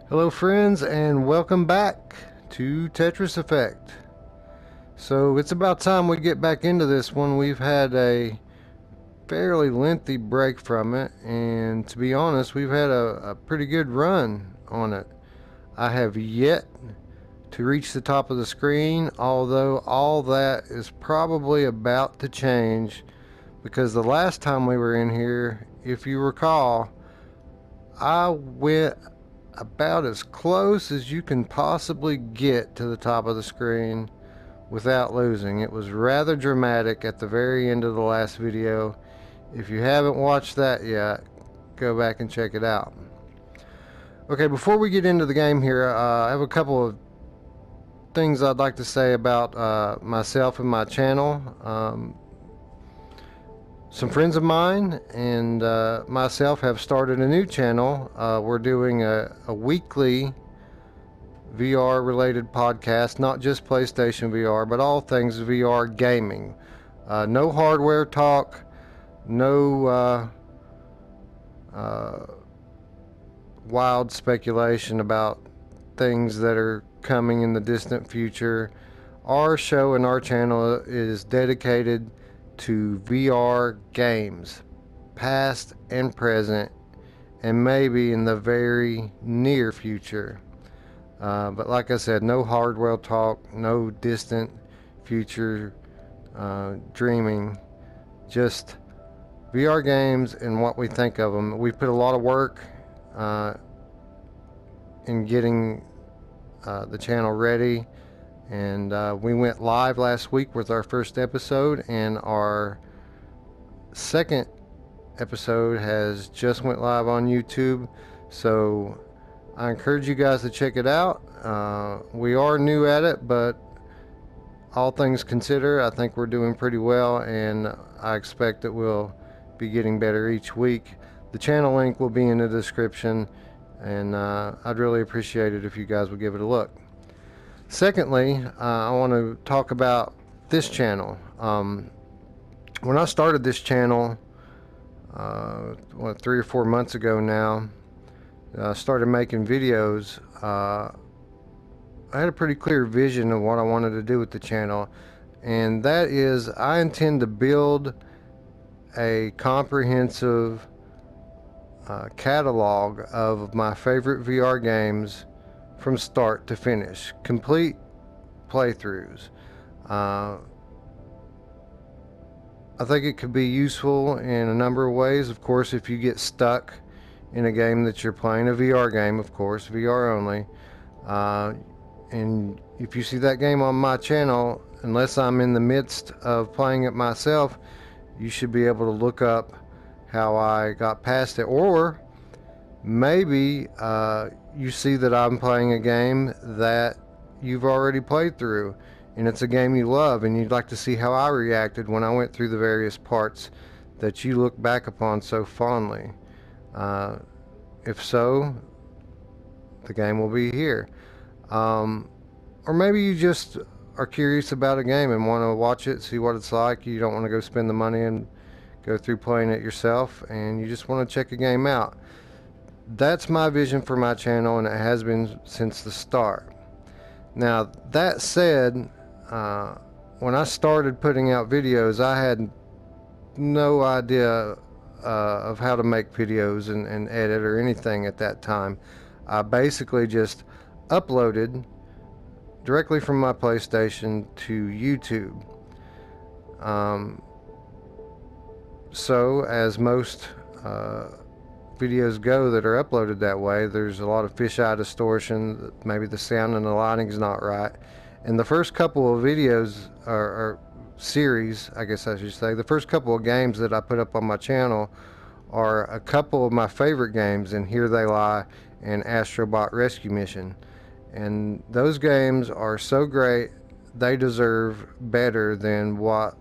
Hello friends, and welcome back to Tetris Effect. So it's about time we get back into this one. We've had a fairly lengthy break from it, and to be honest, we've had a pretty good run on it. I have yet to reach the top of the screen, although all that is probably about to change because the last time we were in here, if you recall, I went about as close as you can possibly get to the top of the screen without losing. It was rather dramatic at the very end of the last video. If you haven't watched that yet, go back and check it out. Okay, before we get into the game here, I have a couple of things I'd like to say about myself and my channel. Some friends of mine and myself have started a new channel. We're doing a weekly VR related podcast, not just PlayStation VR, but all things VR gaming. No hardware talk, no wild speculation about things that are coming in the distant future. Our show and our channel is dedicated to VR games, past and present, and maybe in the very near future. But like I said, no hardware talk, no distant future dreaming, just VR games and what we think of them. We put a lot of work in getting the channel ready, and we went live last week with our first episode, and our second episode has just went live on YouTube. So I encourage you guys to check it out. We are new at it, but all things considered, I think we're doing pretty well, and I expect that we'll be getting better each week. The channel link will be in the description, and I'd really appreciate it if you guys would give it a look. Secondly, I want to talk about this channel. When I started this channel, 3 or 4 months ago now, started making videos, I had a pretty clear vision of what I wanted to do with the channel, and that is I intend to build a comprehensive catalog of my favorite VR games from start to finish, complete playthroughs. I think it could be useful in a number of ways. Of course, if you get stuck in a game that you're playing, a VR game, of course, VR only, and if you see that game on my channel, unless I'm in the midst of playing it myself, you should be able to look up how I got past it. Or maybe you see that I'm playing a game that you've already played through, and it's a game you love, and you'd like to see how I reacted when I went through the various parts that you look back upon so fondly. If so, the game will be here. Or maybe you just are curious about a game and want to watch it, see what it's like. You don't want to go spend the money and go through playing it yourself, and you just want to check a game out. That's my vision for my channel, and it has been since the start. Now, that said, when I started putting out videos, I had no idea of how to make videos and edit or anything at that time. I basically just uploaded directly from my PlayStation to YouTube. So, as most videos go that are uploaded that way, there's a lot of fisheye distortion, maybe the sound and the lighting's not right. And the first couple of videos, or series, I guess I should say, the first couple of games that I put up on my channel are a couple of my favorite games, and Here They Lie and Astrobot Rescue Mission. And those games are so great, they deserve better than what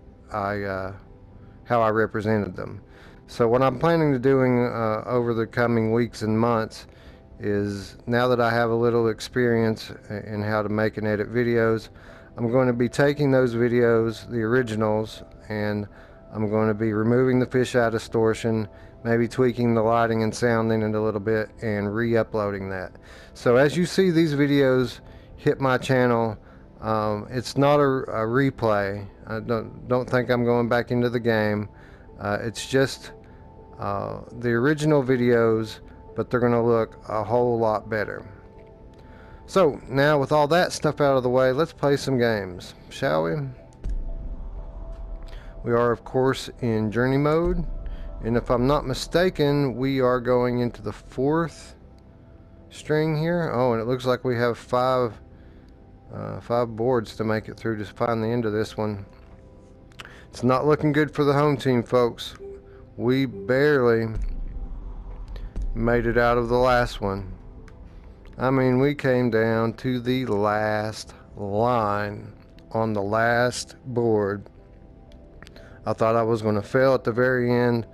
how I represented them. So what I'm planning to doing over the coming weeks and months is, now that I have a little experience in how to make and edit videos, I'm going to be taking those videos, the originals, and I'm going to be removing the fisheye distortion, maybe tweaking the lighting and sound in it a little bit and re-uploading that. So as you see these videos hit my channel, it's not a replay. I don't think I'm going back into the game. It's just the original videos, but they're going to look a whole lot better. So now with all that stuff out of the way, let's play some games, shall we? We are of course in journey mode, and if I'm not mistaken, we are going into the 4th string here. Oh, and it looks like we have five boards to make it through to find the end of this one. It's not looking good for the home team, folks. We barely made it out of the last one. I mean, we came down to the last line on the last board. I thought I was going to fail at the very end,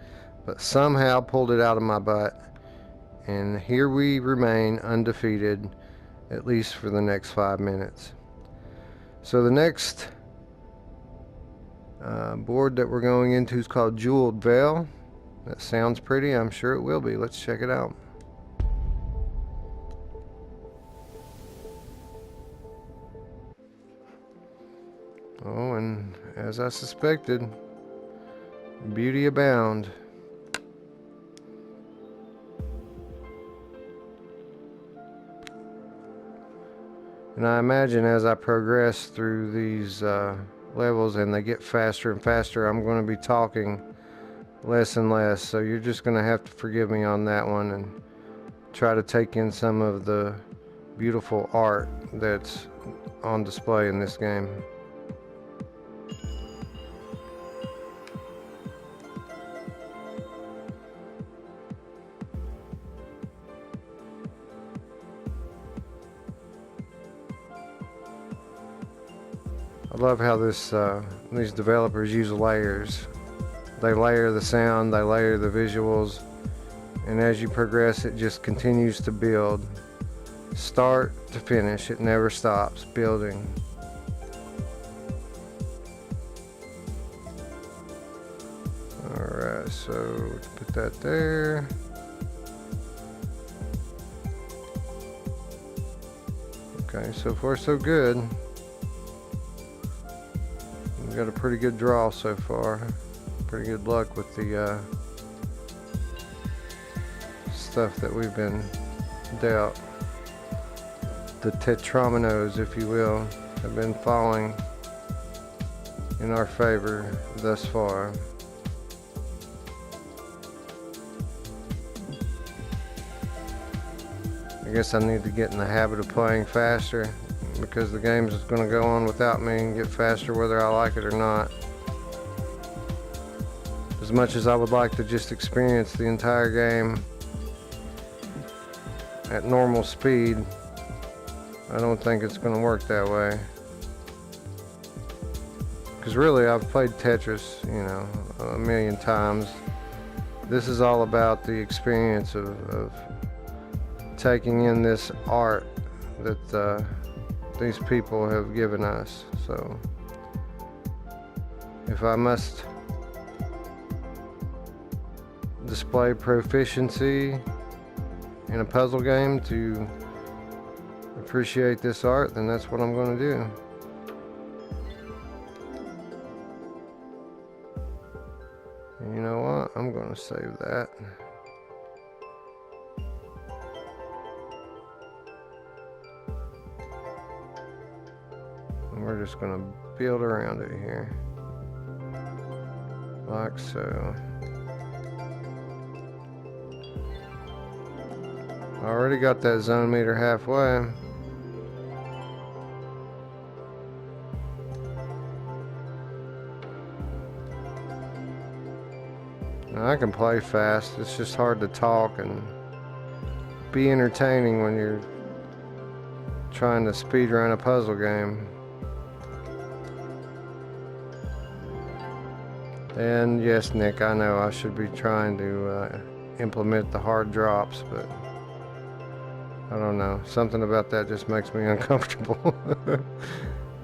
but somehow pulled it out of my butt. And here we remain undefeated, at least for the next 5 minutes. So the next board that we're going into is called Jeweled Veil. That sounds pretty. I'm sure it will be. Let's check it out. Oh, and as I suspected, beauty abound. And I imagine as I progress through these levels and they get faster and faster, I'm going to be talking less and less. So you're just going to have to forgive me on that one and try to take in some of the beautiful art that's on display in this game. I love how these developers use layers. They layer the sound, they layer the visuals, and as you progress it just continues to build. Start to finish, it never stops building. Alright, so put that there. Okay, so far so good. We've got a pretty good draw so far. Pretty good luck with the stuff that we've been dealt. The tetrominos, if you will, have been falling in our favor thus far. I guess I need to get in the habit of playing faster, because the game's is going to go on without me and get faster whether I like it or not. As much as I would like to just experience the entire game at normal speed, I don't think it's going to work that way. Because really, I've played Tetris, you know, a million times. This is all about the experience of taking in this art that these people have given us. So if I must display proficiency in a puzzle game to appreciate this art, then that's what I'm going to do. And you know what? I'm going to save that. And we're just going to build around it here. Like so. I already got that zone meter halfway. Now, I can play fast, it's just hard to talk and be entertaining when you're trying to speedrun a puzzle game. And yes, Nick, I know I should be trying to implement the hard drops, but I don't know. Something about that just makes me uncomfortable.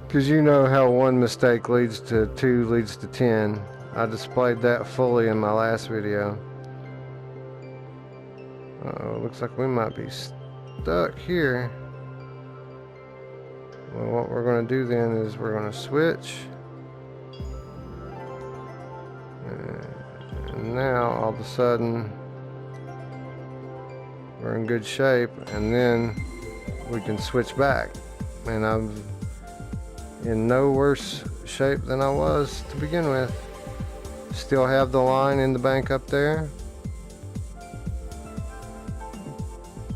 Because you know how one mistake leads to 2 leads to 10. I displayed that fully in my last video. Uh-oh, looks like we might be stuck here. Well, what we're going to do then is we're going to switch. And now, all of a sudden, we're in good shape, and then we can switch back. And I'm in no worse shape than I was to begin with. Still have the line in the bank up there.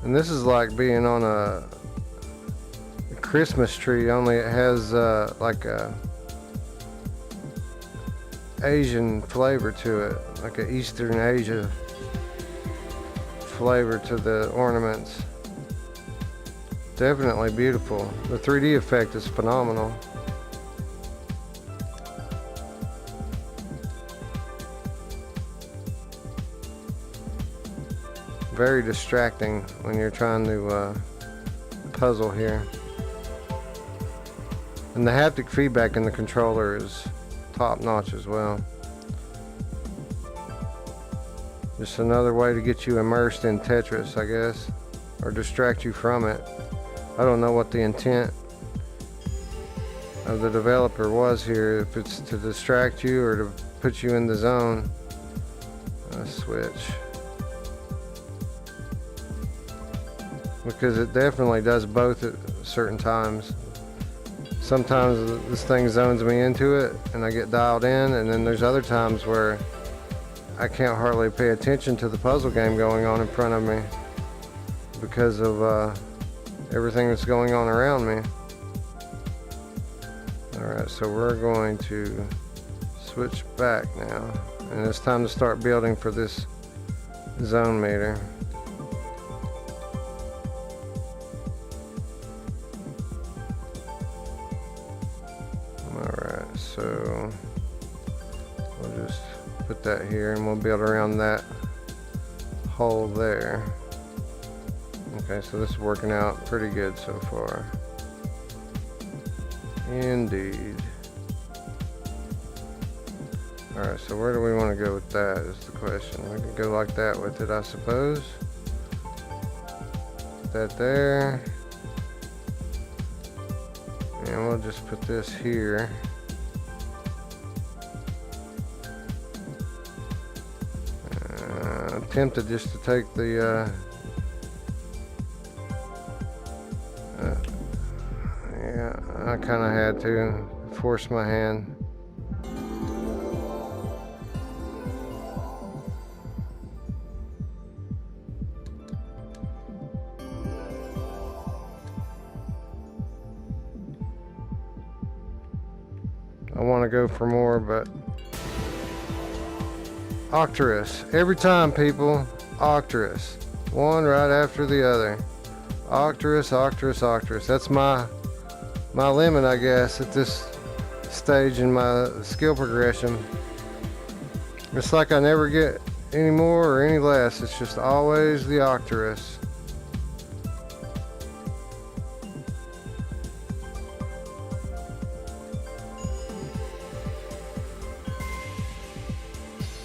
And this is like being on a Christmas tree, only it has like a Asian flavor to it, like an Eastern Asia flavor to the ornaments. Definitely beautiful. The 3D effect is phenomenal. Very distracting when you're trying to puzzle here. And the haptic feedback in the controller is top notch as well. Just another way to get you immersed in Tetris, I guess, or distract you from it. I don't know what the intent of the developer was here, if it's to distract you or to put you in the zone. Switch. Because it definitely does both at certain times. Sometimes this thing zones me into it and I get dialed in, and then there's other times where I can't hardly pay attention to the puzzle game going on in front of me because of everything that's going on around me. Alright, so we're going to switch back now, and it's time to start building for this zone meter. Alright, so we'll just put that here and we'll build around that hole there. Okay, so this is working out pretty good so far. Indeed. Alright, so where do we want to go with that is the question. We can go like that with it, I suppose. Put that there. And we'll just put this here. I'm tempted just to take the yeah, I kind of had to force my hand. I want to go for more, but Octorus. Every time, people. Octorus. One right after the other. Octorus, Octorus, Octorus. That's my limit, I guess, at this stage in my skill progression. It's like I never get any more or any less. It's just always the Octorus.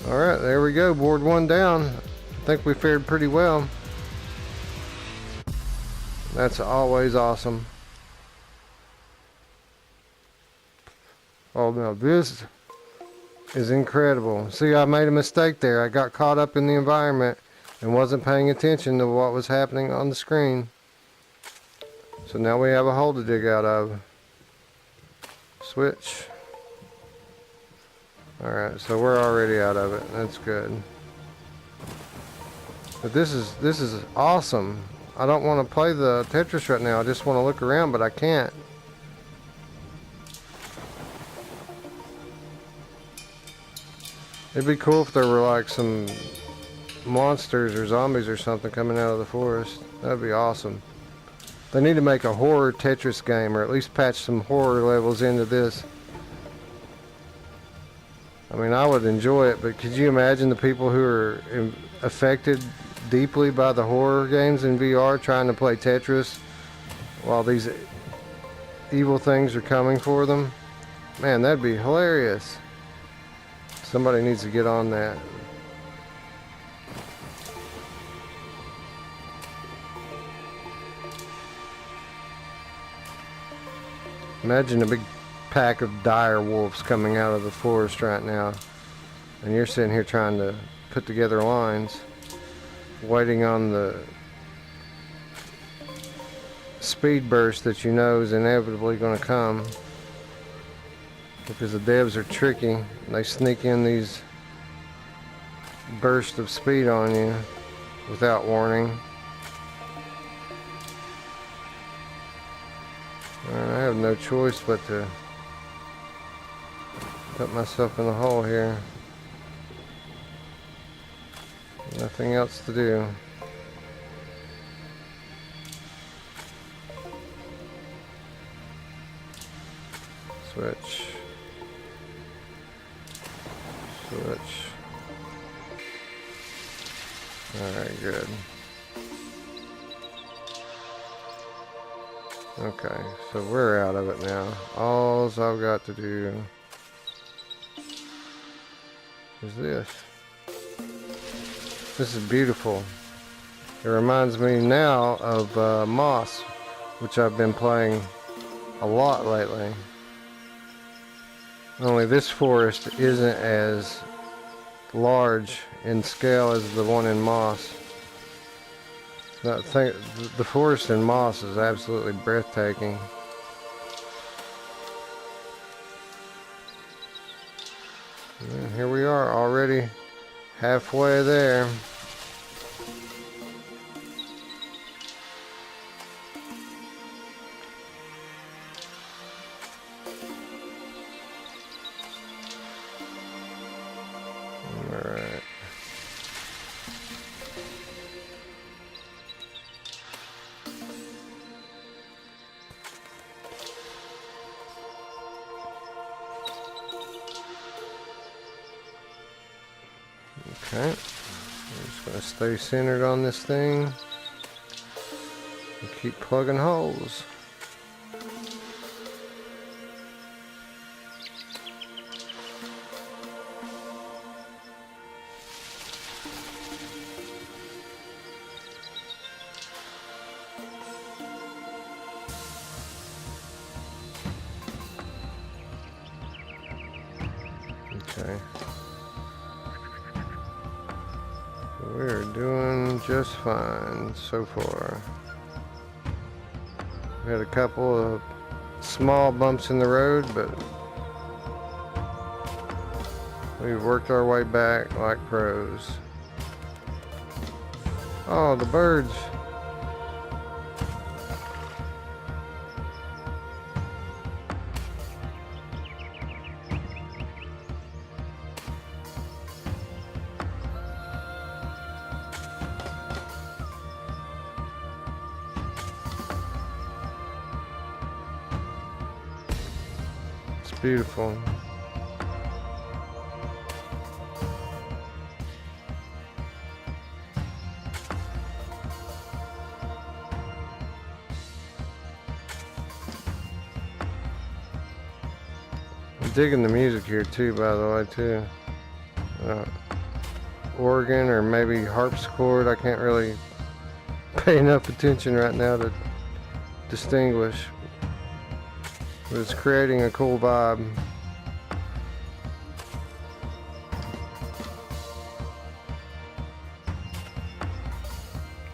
Alright, there we go. Board one down. I think we fared pretty well. That's always awesome. Oh no, this is incredible. See, I made a mistake there. I got caught up in the environment and wasn't paying attention to what was happening on the screen. So now we have a hole to dig out of. Switch. Alright, so we're already out of it. That's good. But this is awesome. I don't want to play the Tetris right now. I just want to look around, but I can't. It'd be cool if there were like some monsters or zombies or something coming out of the forest. That'd be awesome. They need to make a horror Tetris game, or at least patch some horror levels into this. I mean, I would enjoy it, but could you imagine the people who are affected deeply by the horror games in VR trying to play Tetris while these evil things are coming for them? Man, that'd be hilarious. Somebody needs to get on that. Imagine a big pack of dire wolves coming out of the forest right now, and you're sitting here trying to put together lines, waiting on the speed burst that you know is inevitably going to come, because the devs are tricky and they sneak in these bursts of speed on you without warning. And I have no choice but to put myself in the hole here. Nothing else to do. Switch. Switch. Alright, good. Okay, so we're out of it now. All I've got to do is this. This is beautiful. It reminds me now of Moss, which I've been playing a lot lately. Only this forest isn't as large in scale as the one in Moss. The forest in Moss is absolutely breathtaking. And here we are, already halfway there. Alright. Okay, I'm just going to stay centered on this thing and keep plugging holes. Okay. We're doing just fine so far. We had a couple of small bumps in the road, but we've worked our way back like pros. Oh, the birds. Beautiful. I'm digging the music here too, by the way, too. Organ or maybe harpsichord. I can't really pay enough attention right now to distinguish. But it's creating a cool vibe.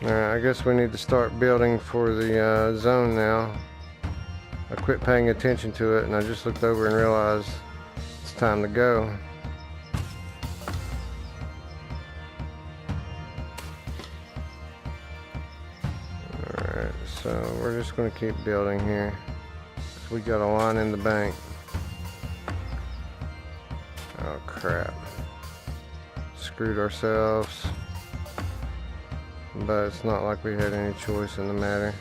Alright, I guess we need to start building for the zone now. I quit paying attention to it and I just looked over and realized it's time to go. Alright, so we're just going to keep building here. We got a line in the bank. Oh crap. Screwed ourselves. But it's not like we had any choice in the matter.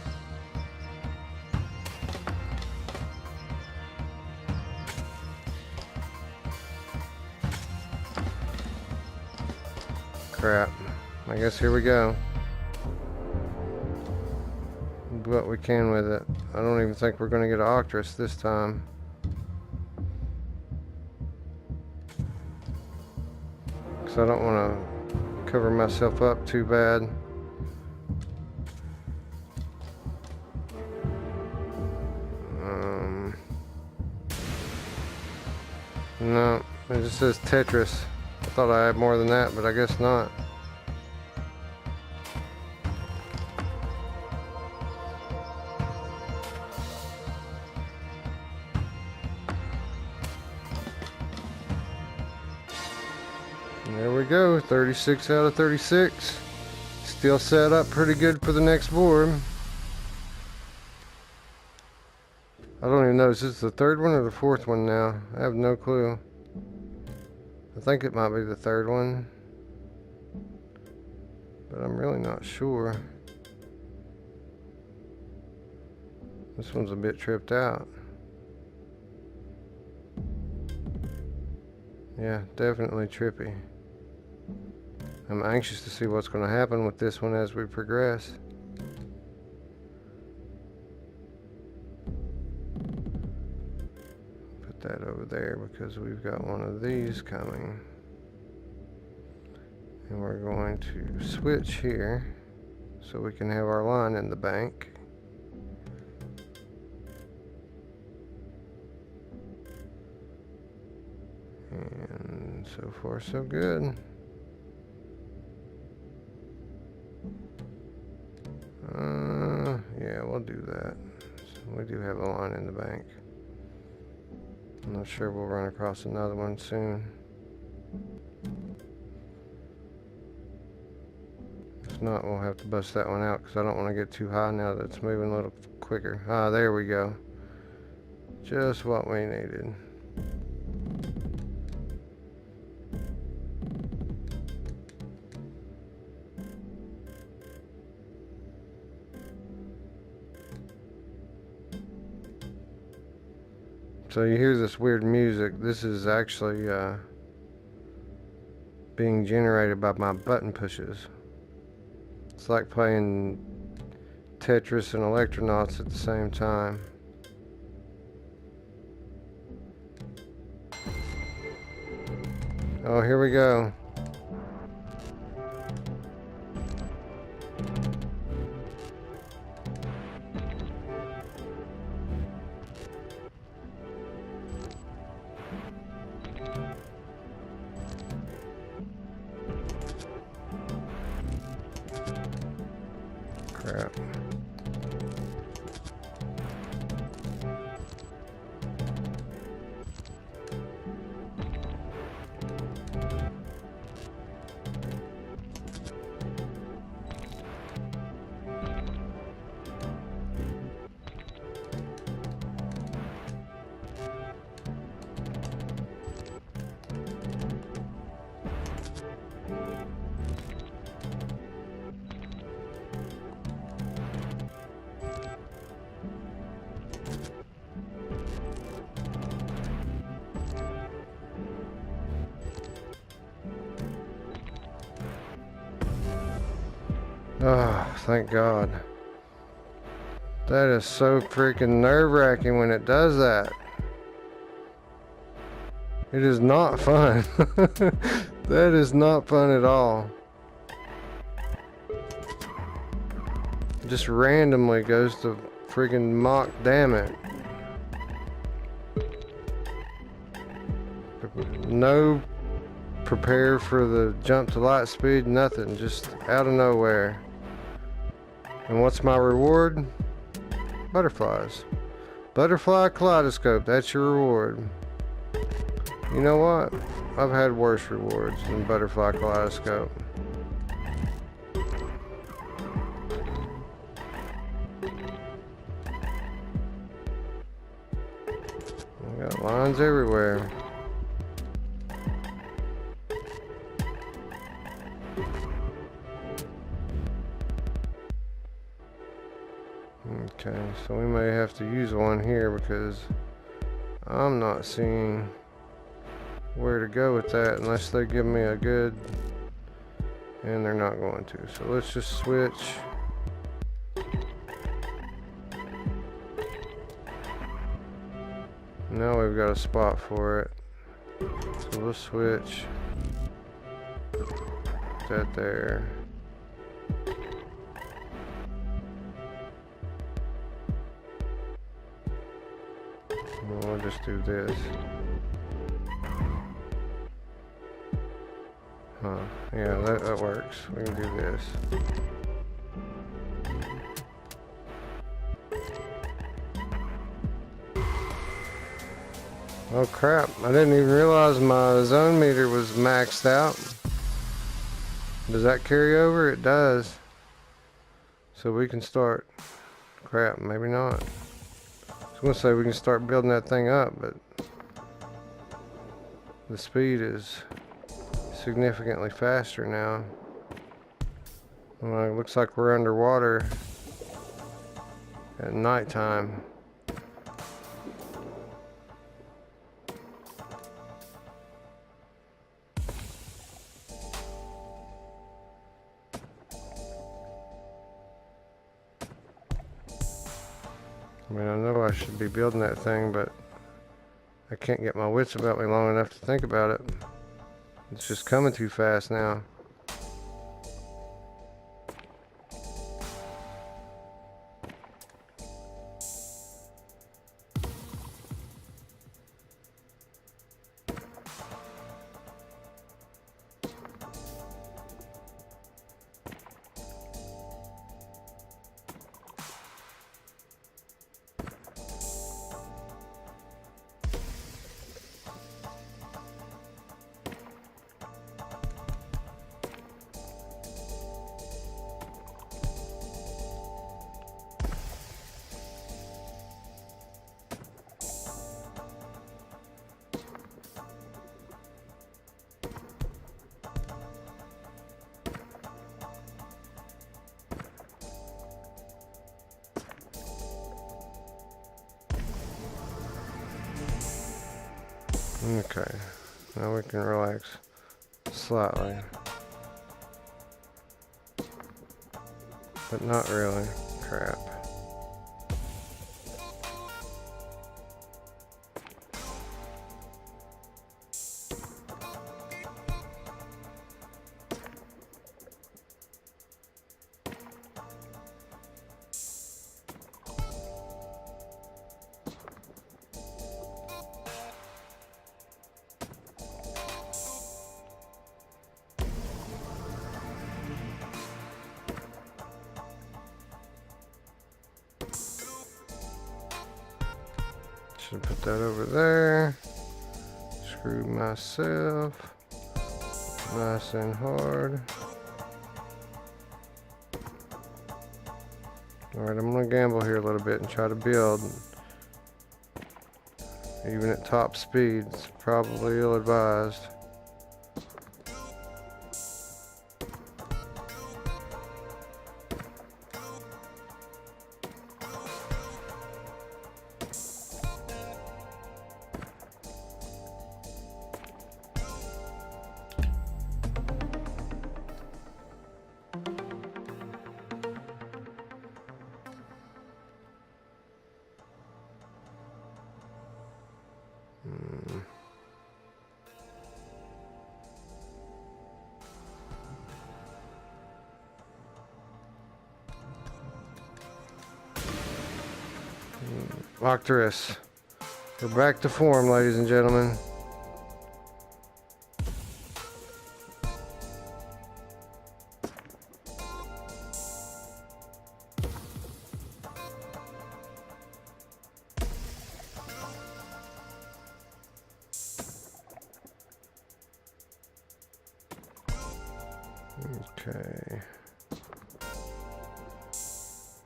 Crap. I guess here we go. Do what we can with it. I don't even think we're going to get an Octris this time. Because I don't want to cover myself up too bad. No, it just says Tetris. I thought I had more than that, but I guess not. There we go, 36 out of 36. Still set up pretty good for the next board. I don't even know, is this the third one or the fourth one now? I have no clue. I think it might be the third one, but I'm really not sure. This one's a bit tripped out. Yeah, definitely trippy. I'm anxious to see what's going to happen with this one as we progress. Put that over there because we've got one of these coming. And we're going to switch here so we can have our line in the bank. And so far so good. Yeah, we'll do that. So we do have a line in the bank. I'm not sure we'll run across another one soon. If not, we'll have to bust that one out because I don't want to get too high now that it's moving a little quicker. Ah, there we go. Just what we needed. So you hear this weird music. This is actually being generated by my button pushes. It's like playing Tetris and Electronauts at the same time. Oh, here we go. Crap. Oh, thank God. That is so freaking nerve-wracking when it does that. It is not fun. That is not fun at all. Just randomly goes to freaking mock, damn it. No prepare for the jump to light speed, nothing, just out of nowhere. And what's my reward? Butterflies. Butterfly kaleidoscope, that's your reward. You know what? I've had worse rewards than butterfly kaleidoscope. We got lines everywhere. Okay, so we may have to use one here because I'm not seeing where to go with that unless they give me a good, and they're not going to. So let's just switch. Now we've got a spot for it. So we'll switch that there. We'll just do this. Huh. Yeah, that works. We can do this. Oh crap, I didn't even realize my zone meter was maxed out. Does that carry over? It does. So we can start. Crap, maybe not. I was gonna say we can start building that thing up, but the speed is significantly faster now. Well, it looks like we're underwater at nighttime. I mean, I know I should be building that thing, but I can't get my wits about me long enough to think about it. It's just coming too fast now. Okay, now we can relax slightly, but not really. Crap. Should put that over there. Screw myself nice and hard. Alright, I'm gonna gamble here a little bit and try to build. Even at top speed, it's probably ill-advised. Octorus. We're back to form, ladies and gentlemen. Okay.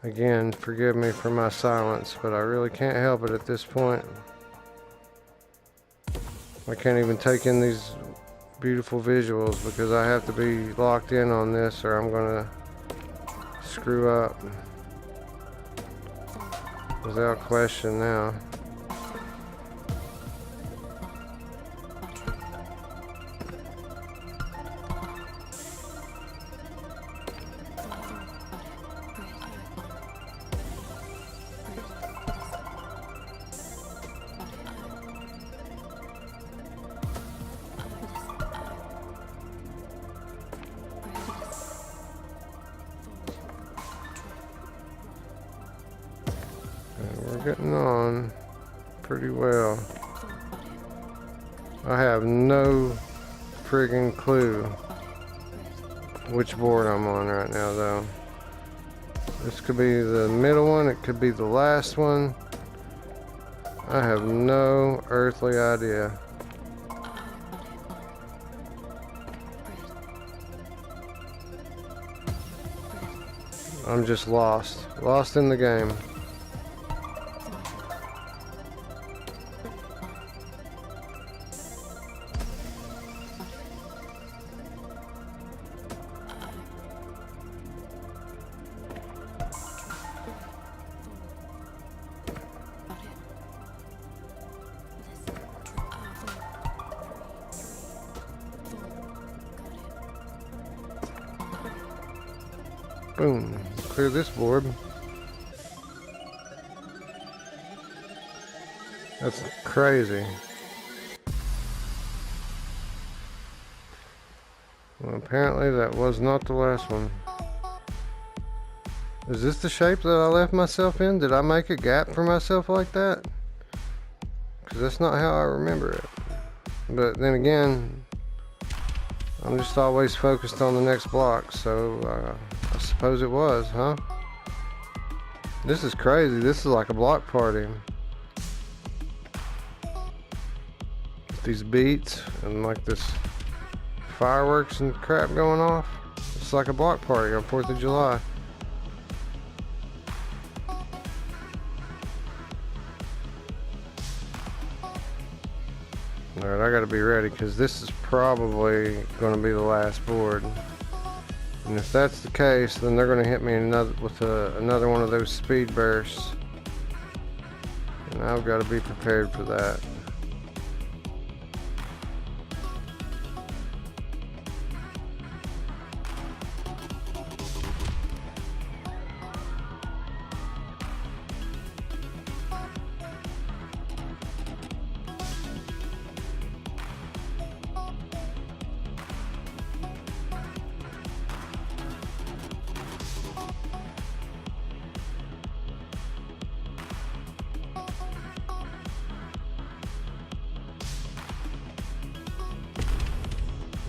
Again, forgive me for my silence, but I really can't help it at this point. I can't even take in these beautiful visuals because I have to be locked in on this or I'm gonna screw up. Without question now. Getting on pretty well. I have no friggin' clue which board I'm on right now though. This could be the middle one, it could be the last one. I have no earthly idea. I'm just lost in the game. Boom. Clear this board. That's crazy. Well, apparently that was not the last one. Is this the shape that I left myself in? Did I make a gap for myself like that? Because that's not how I remember it. But then again, I'm just always focused on the next block, so I suppose it was, huh? This is crazy. This is like a block party. These beats and like this fireworks and crap going off. It's like a block party on 4th of July. Alright, I gotta be ready because this is probably gonna be the last board. And if that's the case, then they're gonna hit me with another one of those speed bursts. And I've gotta be prepared for that.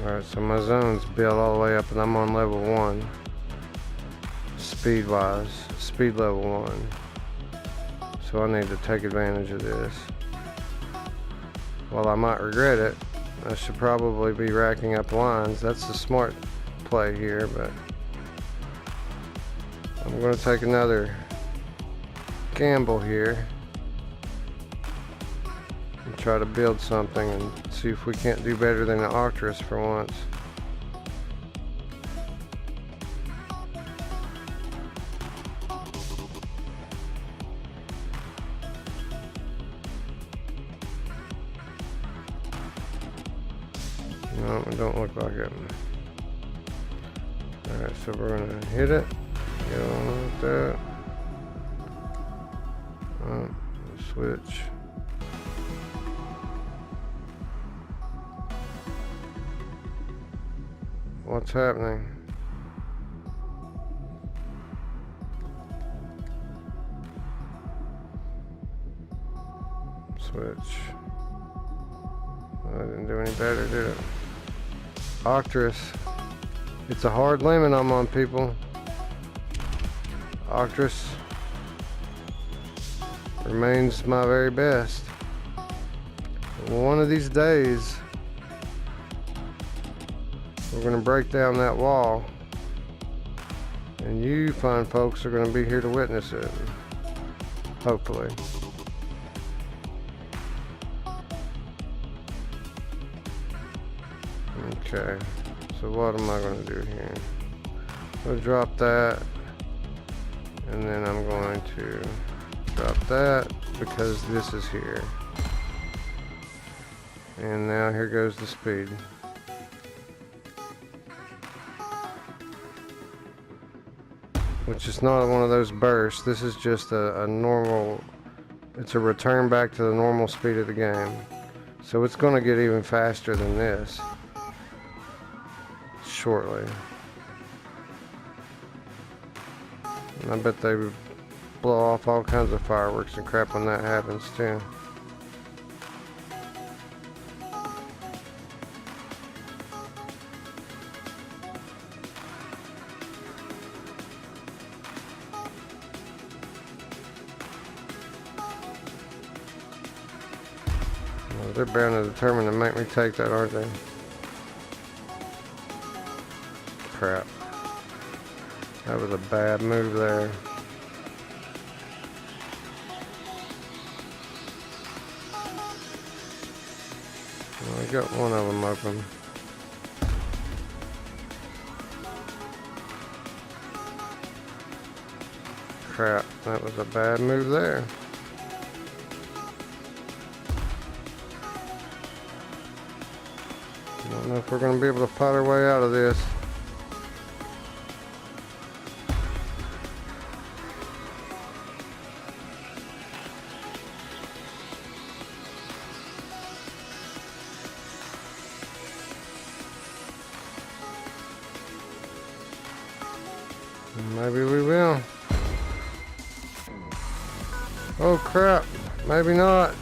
Alright, so my zone's built all the way up and I'm on level 1. Speed level 1. So I need to take advantage of this. While I might regret it, I should probably be racking up lines. That's the smart play here, but I'm going to take another gamble here and try to build something and see if we can't do better than the Octris for once. No, it don't look like it. Alright, so we're gonna hit it. Get on with that. Switch. What's happening? Switch. I didn't do any better, did it? Octris. It's a hard limit I'm on, people. Octris remains my very best. One of these days, we're going to break down that wall, and you fine folks are going to be here to witness it. Hopefully. Okay, so what am I going to do here? I'm going to drop that, and then I'm going to drop that because this is here. And now here goes the speed. Which is not one of those bursts. This is just a normal, it's a return back to the normal speed of the game. So it's going to get even faster than this shortly. And I bet they would blow off all kinds of fireworks and crap when that happens too. They're bound to determine to make me take that, aren't they? Crap. That was a bad move there. Well, I got one of them open. Crap, that was a bad move there. I don't know if we're going to be able to pot our way out of this. Maybe we will. Oh crap, maybe not.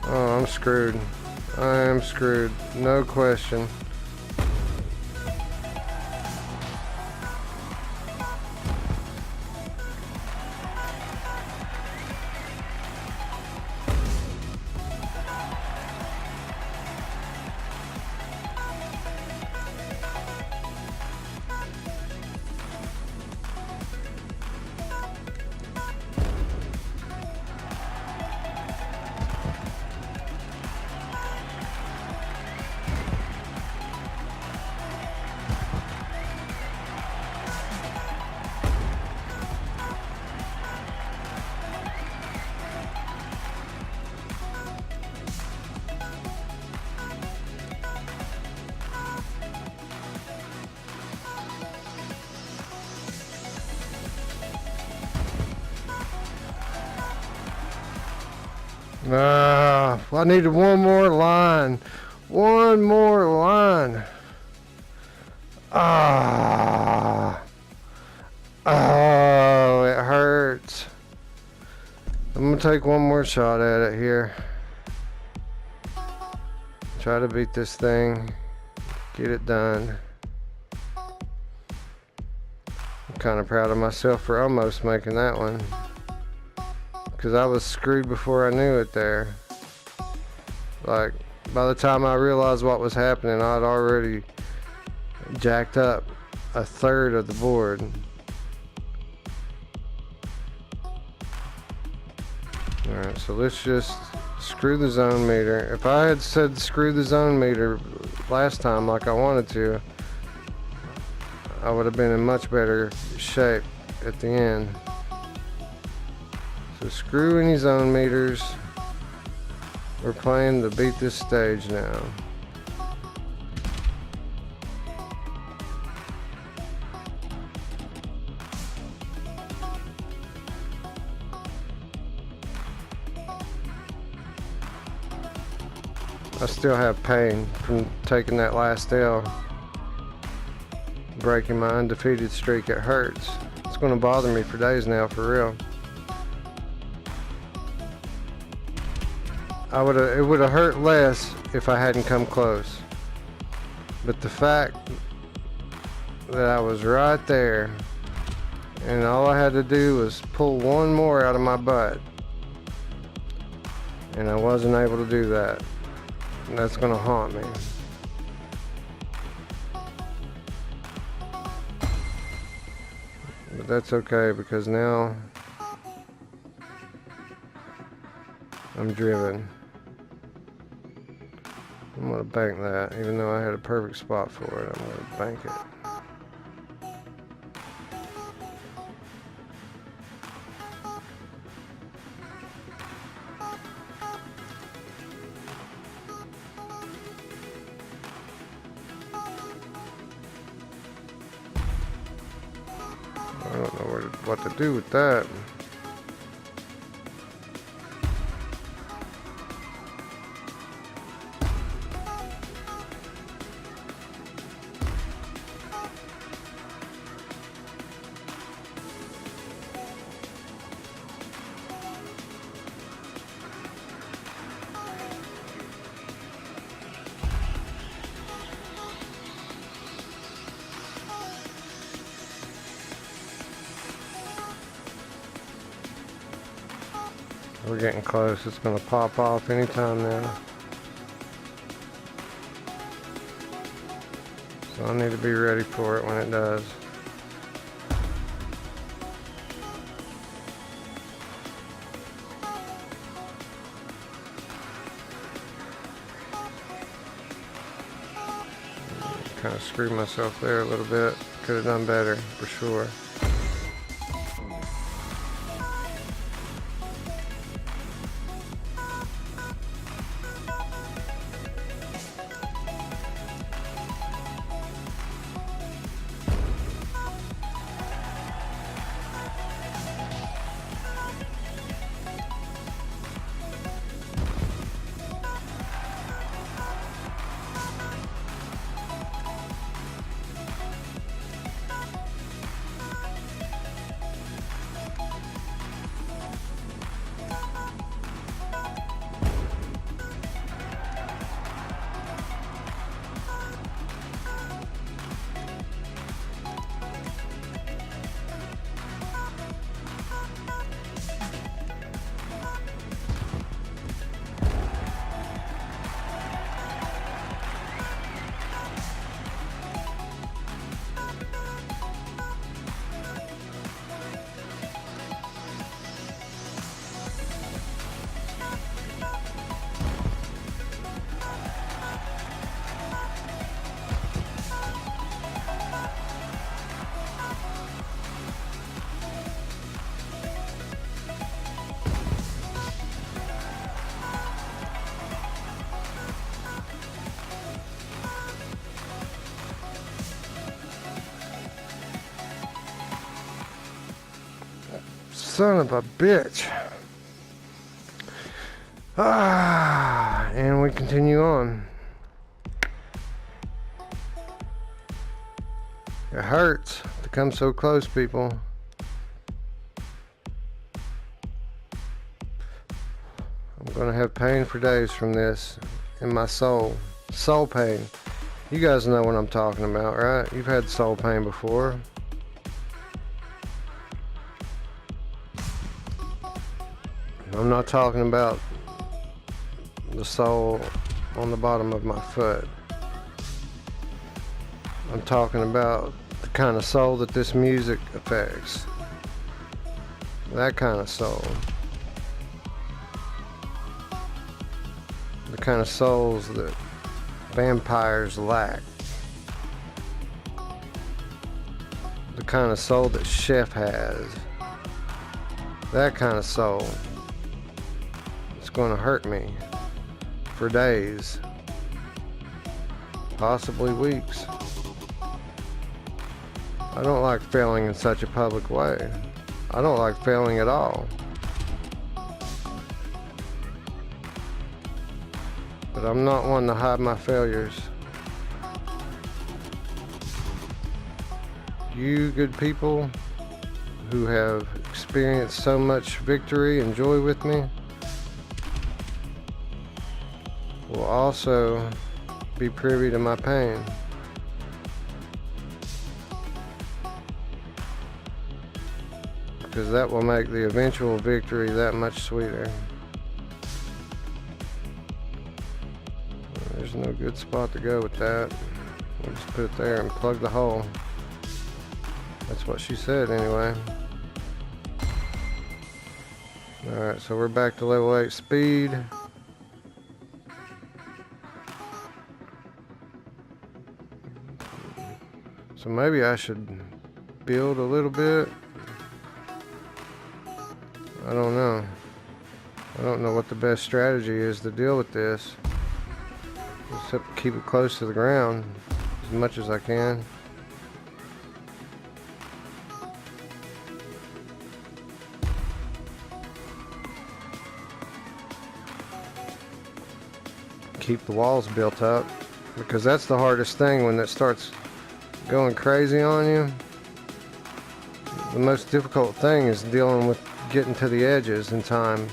Oh, I'm screwed. I am screwed, no question. I needed one more line. One more line. Oh, it hurts. I'm gonna take one more shot at it here. Try to beat this thing. Get it done. I'm kind of proud of myself for almost making that one. Because I was screwed before I knew it there. Like, by the time I realized what was happening, I'd already jacked up a third of the board. Alright, so let's just screw the zone meter. If I had said screw the zone meter last time like I wanted to, I would have been in much better shape at the end. So screw any zone meters. We're playing to beat this stage now. I still have pain from taking that last L. Breaking my undefeated streak, it hurts. It's going to bother me for days now, for real. It would have hurt less if I hadn't come close. But the fact that I was right there and all I had to do was pull one more out of my butt, and I wasn't able to do that. And that's gonna haunt me. But that's okay, because now I'm driven. I'm gonna bank that, even though I had a perfect spot for it. I'm gonna bank it. I don't know what to do with that. We're getting close. It's going to pop off anytime now. So I need to be ready for it when it does. Kind of screwed myself there a little bit. Could have done better, for sure. Son of a bitch. And we continue on. It hurts to come so close, people. I'm gonna have pain for days from this in my soul. Soul pain. You guys know what I'm talking about, right? You've had soul pain before. I'm not talking about the sole on the bottom of my foot. I'm talking about the kind of soul that this music affects. That kind of soul. The kind of souls that vampires lack. The kind of soul that Chef has. That kind of soul. Going to hurt me for days, possibly weeks. I don't like failing in such a public way. I don't like failing at all. But I'm not one to hide my failures. You good people who have experienced so much victory and joy with me will also be privy to my pain. Because that will make the eventual victory that much sweeter. There's no good spot to go with that. We'll just put it there and plug the hole. That's what she said anyway. Alright, so we're back to level 8 speed. So maybe I should build a little bit. I don't know. I don't know what the best strategy is to deal with this. Except keep it close to the ground as much as I can. Keep the walls built up, because that's the hardest thing when it starts going crazy on you. The most difficult thing is dealing with getting to the edges in time.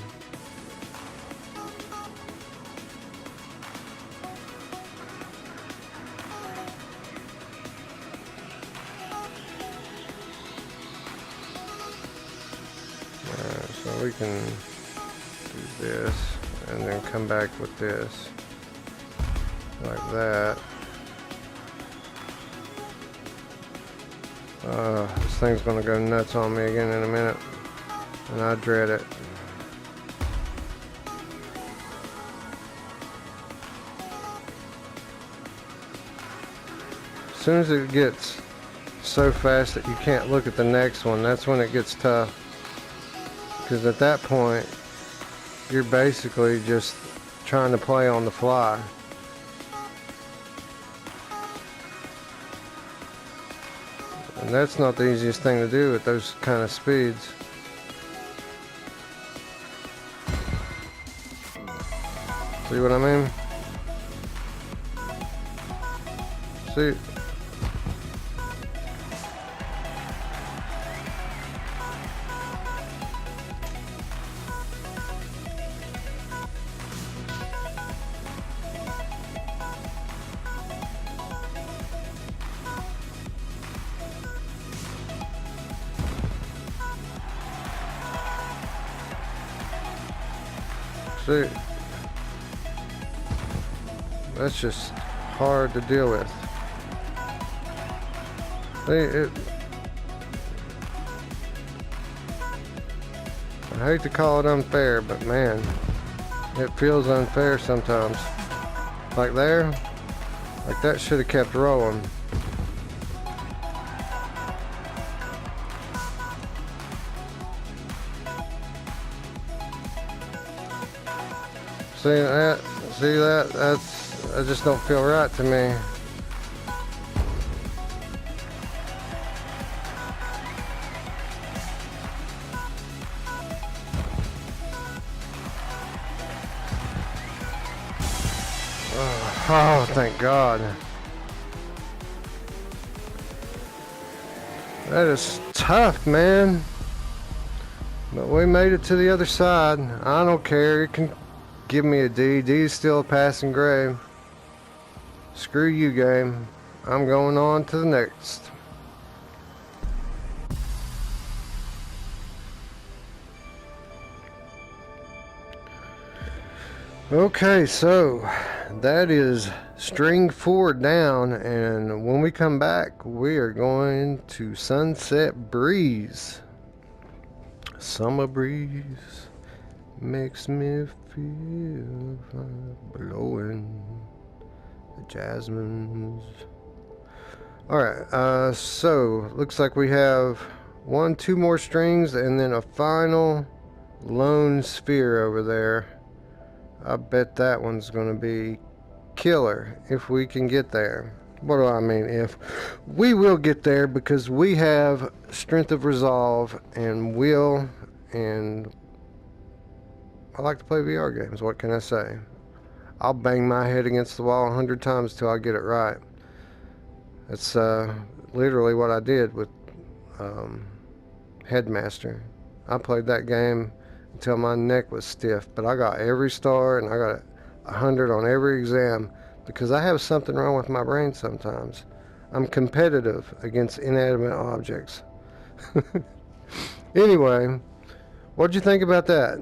Alright, so we can this, and then come back with this, like that. This thing's gonna go nuts on me again in a minute, and I dread it. As soon as it gets so fast that you can't look at the next one, that's when it gets tough. Because at that point, you're basically just trying to play on the fly. And that's not the easiest thing to do at those kind of speeds. See what I mean? See? See, that's just hard to deal with. See, I hate to call it unfair, but man, it feels unfair sometimes. Like there, like that should have kept rolling. See that, that just don't feel right to me. Oh, thank God. That is tough, man. But we made it to the other side. I don't care. You can give me a D. D is still a passing grade. Screw you, game. I'm going on to the next. Okay, so that is string 4 down, and when we come back, we are going to Sunset Breeze. Summer breeze makes me feel blowing the jasmines. Alright, so looks like we have 2 more strings and then a final lone sphere over there. I bet that one's going to be killer if we can get there. What do I mean if? We will get there because we have strength of resolve and will, and I like to play VR games. What can I say? I'll bang my head against the wall 100 times till I get it right. That's literally what I did with Headmaster. I played that game until my neck was stiff, but I got every star and I got 100 on every exam because I have something wrong with my brain sometimes. I'm competitive against inanimate objects. Anyway, what'd you think about that?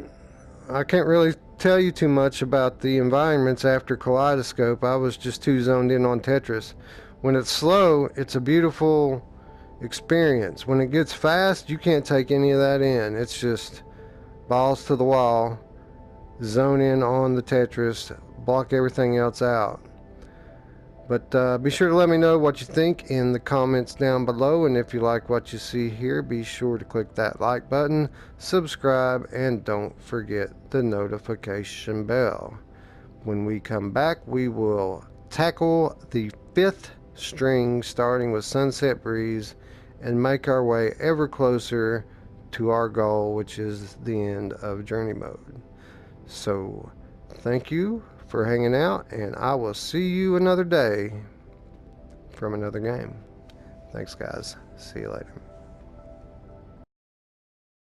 I can't really tell you too much about the environments after Kaleidoscope. I was just too zoned in on Tetris. When it's slow, it's a beautiful experience. When it gets fast, you can't take any of that in. It's just balls to the wall, zone in on the Tetris, block everything else out. But be sure to let me know what you think in the comments down below, and if you like what you see here, be sure to click that like button, subscribe, and don't forget the notification bell. When we come back, we will tackle the 5th string starting with Sunset Breeze and make our way ever closer to our goal, which is the end of Journey Mode. So thank you for hanging out, and I will see you another day from another game. Thanks, guys. See you later.